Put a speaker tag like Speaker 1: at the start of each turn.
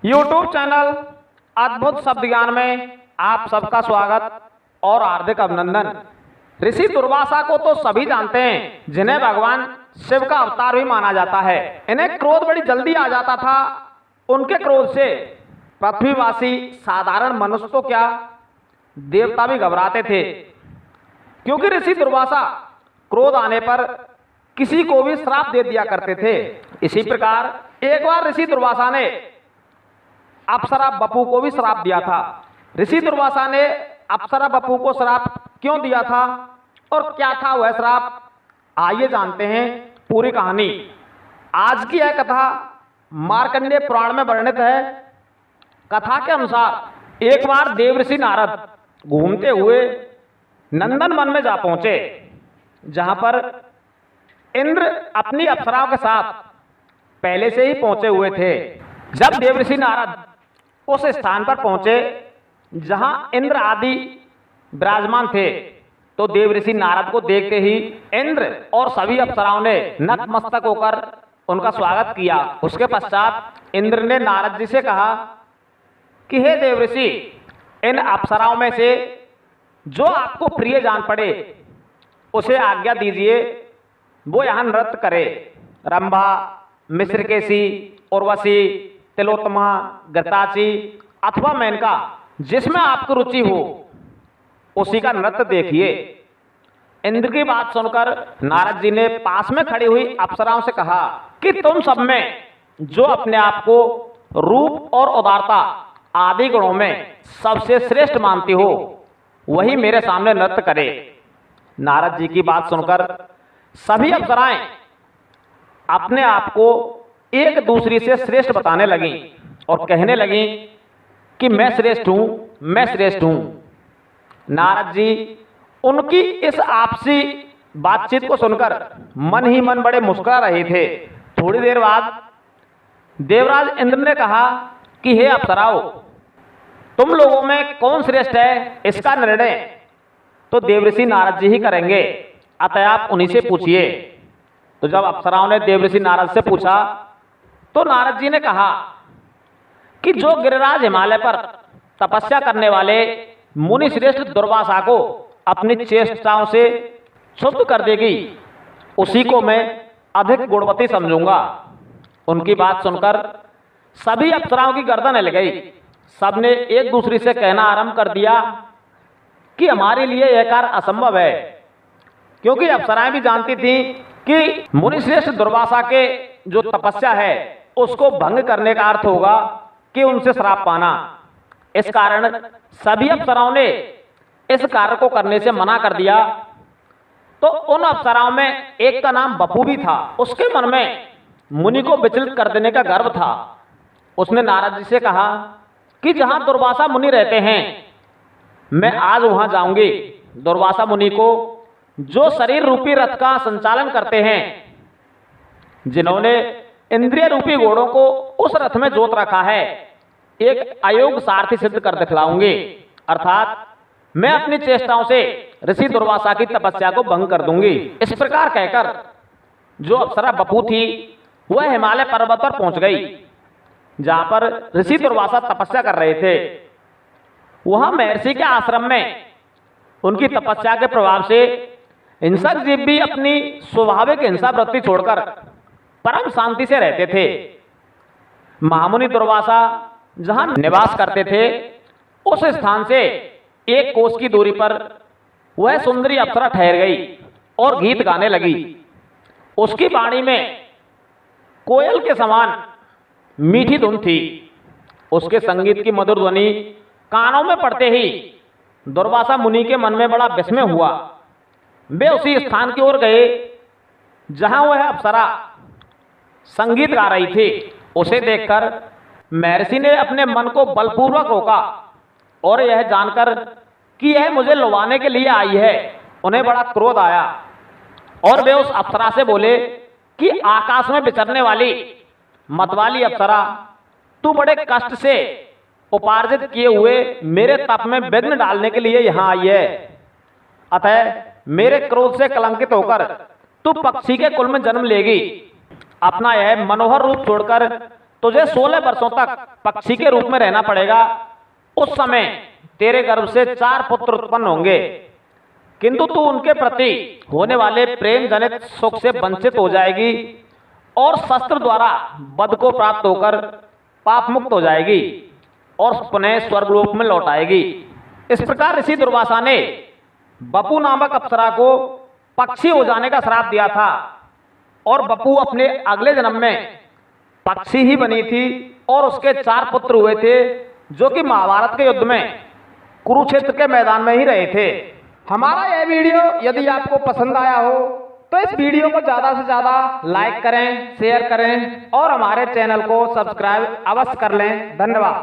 Speaker 1: YouTube channel अद्भुत शब्द ज्ञान में आप सबका स्वागत और हार्दिक अभिनंदन। ऋषि दुर्वासा को तो सभी जानते हैं, जिन्हें भगवान शिव का अवतार भी माना जाता है। इन्हें क्रोध बड़ी जल्दी आ जाता था। उनके क्रोध से पृथ्वीवासी साधारण मनुष्य तो क्या, देवता भी घबराते थे, क्योंकि ऋषि दुर्वासा क्रोध आने पर किसी को भी श्राप दे दिया करते थे। इसी प्रकार एक बार ऋषि दुर्वासा ने अप्सरा बपू को भी श्राप दिया था। ऋषि दुर्वासा ने अप्सरा बपू को श्राप क्यों दिया था और क्या था वह श्राप, आइए जानते हैं पूरी कहानी। आज की यह कथा मार्कंडेय पुराण में वर्णित है। कथा के अनुसार एक बार देवर्षि नारद घूमते हुए नंदन वन में जा पहुंचे, जहां पर इंद्र अपनी अप्सराओं के साथ पहले से ही पहुंचे हुए थे। जब देवर्षि नारद उस स्थान पर पहुंचे जहां इंद्र आदि विराजमान थे, तो देवर्षि नारद को देखते ही इंद्र और सभी अप्सराओं ने नतमस्तक होकर उनका स्वागत किया। उसके पश्चात इंद्र ने नारद जी से कहा कि हे देवर्षि, इन अप्सराओं में से जो आपको प्रिय जान पड़े उसे आज्ञा दीजिए, वो यहाँ नृत्य करे। रंभा, मिश्रकेशी, उर्वशी, तिलोत्तमा, घृताची अथवा मेनका, जिसमें आपको रुचि हो उसी का नृत्य देखिए। इंद्र की बात सुनकर नारद जी ने पास में खड़ी हुई अप्सराओं से कहा कि तुम सब में जो अपने आप को रूप और उदारता आदि गुणों में सबसे श्रेष्ठ मानती हो, वही मेरे सामने नृत्य करे। नारद जी की बात सुनकर सभी अप्सराएं अपने आप को एक दूसरी से श्रेष्ठ बताने लगी और कहने लगी कि मैं श्रेष्ठ हूं, मैं श्रेष्ठ हूं। नारद जी उनकी इस आपसी बातचीत को सुनकर मन ही मन बड़े मुस्कुरा रहे थे। थोड़ी देर बाद देवराज इंद्र ने कहा कि हे अप्सराओं, तुम लोगों में कौन श्रेष्ठ है, इसका निर्णय तो देवर्षि नारद जी ही करेंगे, अतः आप उन्हीं से पूछिए। तो जब अप्सराओं ने देवर्षि नारद से पूछा तो नारद जी ने कहा कि जो गिरिराज हिमालय पर तपस्या करने वाले मुनि श्रेष्ठ दुर्वासा को अपनी चेष्टाओं से शुद्ध कर देगी, उसी को मैं अधिक गुणवती समझूंगा। उनकी बात सुनकर सभी अप्सराओं की गर्दन हिल गई। सबने एक दूसरे से कहना आरंभ कर दिया कि हमारे लिए यह कार्य असंभव है, क्योंकि अप्सराएं भी जानती थीं कि मुनिश्रेष्ठ दुर्वासा के जो तपस्या है उसको भंग करने का अर्थ होगा कि उनसे श्राप पाना। इस कारण सभी अप्सराओं ने इस कार्य को करने से मना कर दिया। तो उन अप्सराओं में एक का नाम बपू भी था। उसके मन में मुनि को विचलित कर देने का गर्व था। उसने नारद जी से कहा कि जहां दुर्वासा मुनि रहते हैं, मैं आज वहां जाऊंगी। दुर्वासा मुनि को, जो शरीर रूपी रथ का संचालन करते हैं, जिन्होंने इंद्रिय रूपी घोड़ों को उस रथ में जोत रखा है, एक अयोग्य सारथी सिद्ध कर दिखलाऊंगी। अर्थात मैं अपनी चेष्टाओं से ऋषि दुर्वासा की तपस्या को भंग कर दूंगी। इस प्रकार कहकर जो अप्सरा बपू थी वह हिमालय पर्वत पर पहुंच गई, जहां पर ऋषि दुर्वासा तपस्या कर रहे थे। वहां महर्षि के आश्रम में उनकी तपस्या के प्रभाव से हिंसक जीव भी अपनी स्वाभाविक हिंसा वृत्ति छोड़कर परम शांति से रहते थे। महामुनि दुर्वासा जहां निवास करते थे, उस स्थान से एक कोस की दूरी पर वह सुंदरी अप्सरा ठहर गई और गीत गाने लगी। उसकी वाणी में कोयल के समान मीठी धुन थी। उसके संगीत की मधुर ध्वनि कानों में पड़ते ही दुर्वासा मुनि के मन में बड़ा विस्मय हुआ। वे उसी स्थान की ओर गए जहां वह अप्सरा संगीत गा रही थी। उसे देखकर महर्षि ने अपने मन को बलपूर्वक रोका और यह जानकर कि यह मुझे लुभाने के लिए आई है, उन्हें बड़ा क्रोध आया और वे उस अप्सरा से बोले कि आकाश में विचरने वाली मतवाली अप्सरा, तू बड़े कष्ट से उपार्जित किए हुए मेरे तप में विघ्न डालने के लिए यहां आई है। अतः मेरे क्रोध से कलंकित होकर तू पक्षी के कुल में जन्म लेगी। अपना यह मनोहर रूप छोड़कर तुझे 16 वर्षों तक पक्षी के रूप में रहना पड़ेगा। उस समय तेरे गर्भ से 4 पुत्र उत्पन्न होंगे, किंतु तू उनके प्रति होने वाले प्रेम जनित सुख से वंचित हो जाएगी और शस्त्र द्वारा वध को प्राप्त होकर पाप मुक्त हो जाएगी और पुनः स्वर्गलोक में लौट आएगी। इस प्रकार ऋषि दुर्वासा ने बपू नामक अप्सरा को पक्षी हो जाने का श्राप दिया था और बपू अपने अगले जन्म में पक्षी ही बनी थी और उसके 4 पुत्र हुए थे, जो कि महाभारत के युद्ध में कुरुक्षेत्र के मैदान में ही रहे थे। हमारा यह वीडियो यदि आपको पसंद आया हो तो इस वीडियो को ज़्यादा से ज़्यादा लाइक करें, शेयर करें और हमारे चैनल को सब्सक्राइब अवश्य कर लें। धन्यवाद।